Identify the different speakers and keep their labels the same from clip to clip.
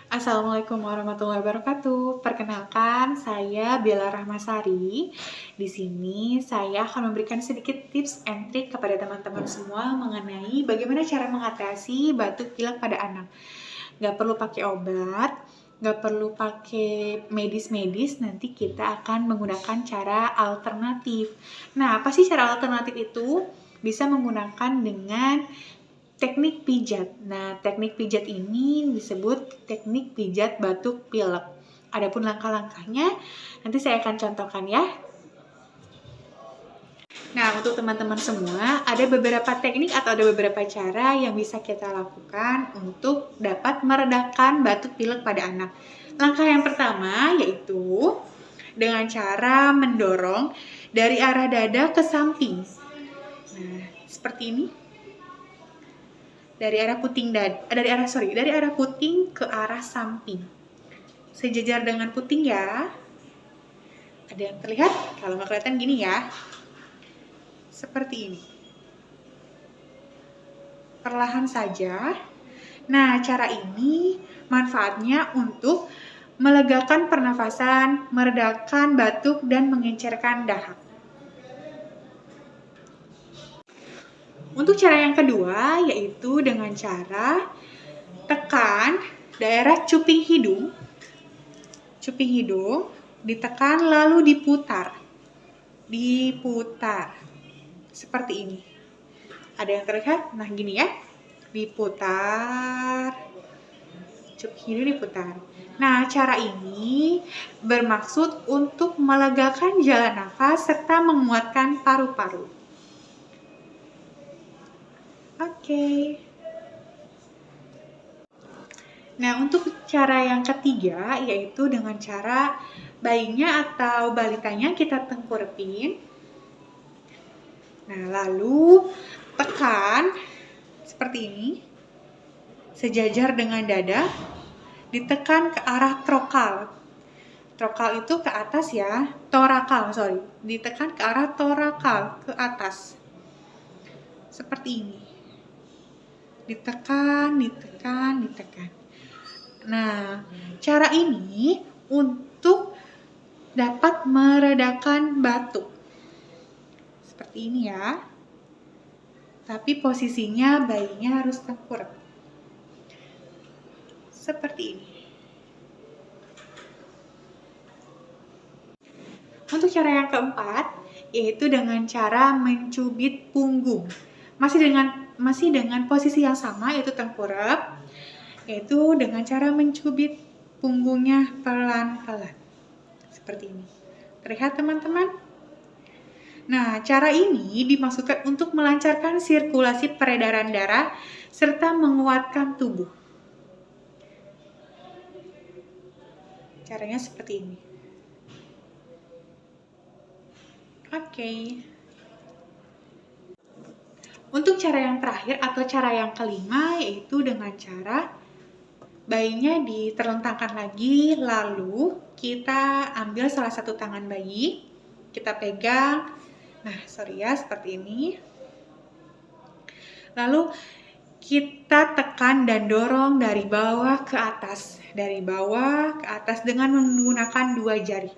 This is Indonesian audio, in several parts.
Speaker 1: Assalamualaikum warahmatullahi wabarakatuh. Perkenalkan, saya Bella Rahmasari. Di sini saya akan memberikan sedikit tips and trick kepada teman-teman semua mengenai bagaimana cara mengatasi batuk pilek pada anak. Gak perlu pakai obat, gak perlu pakai medis-medis, nanti kita akan menggunakan cara alternatif. Nah, apa sih cara alternatif itu? Bisa menggunakan dengan teknik pijat. Nah, teknik pijat ini disebut teknik pijat batuk pilek. Adapun langkah-langkahnya, nanti saya akan contohkan ya. Nah, untuk teman-teman semua, ada beberapa teknik atau ada beberapa cara yang bisa kita lakukan untuk dapat meredakan batuk pilek pada anak. Langkah yang pertama yaitu dengan cara mendorong dari arah dada ke samping. Nah, seperti ini. Dari arah puting ke arah samping. Sejajar dengan puting ya. Ada yang terlihat? Kalau nggak kelihatan gini ya. Seperti ini. Perlahan saja. Nah, cara ini manfaatnya untuk melegakan pernafasan, meredakan batuk, dan mengencerkan dahak. Untuk cara yang kedua, yaitu dengan cara tekan daerah cuping hidung, ditekan lalu diputar, seperti ini. Ada yang terlihat? Nah, gini ya, diputar, cuping hidung diputar. Nah, cara ini bermaksud untuk melegakan jalan nafas serta menguatkan paru-paru. Oke. Nah, untuk cara yang ketiga yaitu dengan cara bayinya atau balitanya kita tengkurapin. Nah, lalu tekan seperti ini. Sejajar dengan dada, ditekan ke arah trokal. Trokal itu ke atas ya, ditekan ke arah torakal, ke atas. Seperti ini. Ditekan. Nah, cara ini untuk dapat meredakan batuk. Seperti ini ya. Tapi posisinya bayinya harus tengkurap. Seperti ini. Untuk cara yang keempat, yaitu dengan cara mencubit punggung. Masih dengan posisi yang sama, yaitu tengkurap, yaitu dengan cara mencubit punggungnya pelan-pelan. Seperti ini. Terlihat teman-teman? Nah, cara ini dimaksudkan untuk melancarkan sirkulasi peredaran darah serta menguatkan tubuh. Caranya seperti ini. Oke. Untuk cara yang terakhir atau cara yang kelima yaitu dengan cara bayinya diterlentangkan lagi, lalu kita ambil salah satu tangan bayi, kita pegang, seperti ini. Lalu kita tekan dan dorong dari bawah ke atas dengan menggunakan 2 jari.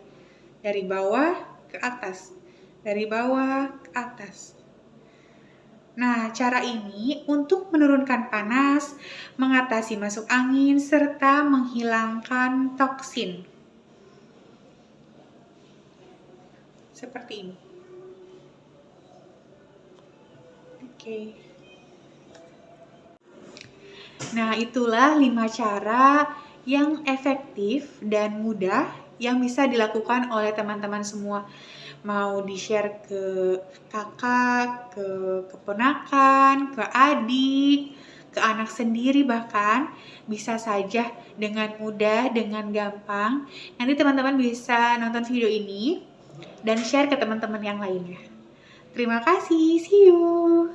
Speaker 1: Dari bawah ke atas. Nah, cara ini untuk menurunkan panas, mengatasi masuk angin, serta menghilangkan toksin. Seperti ini. Oke. Nah, itulah 5 cara yang efektif dan mudah yang bisa dilakukan oleh teman-teman semua. Mau di-share ke kakak, ke keponakan, ke adik, ke anak sendiri bahkan, bisa saja dengan mudah, dengan gampang. Nanti teman-teman bisa nonton video ini dan share ke teman-teman yang lainnya. Terima kasih, see you!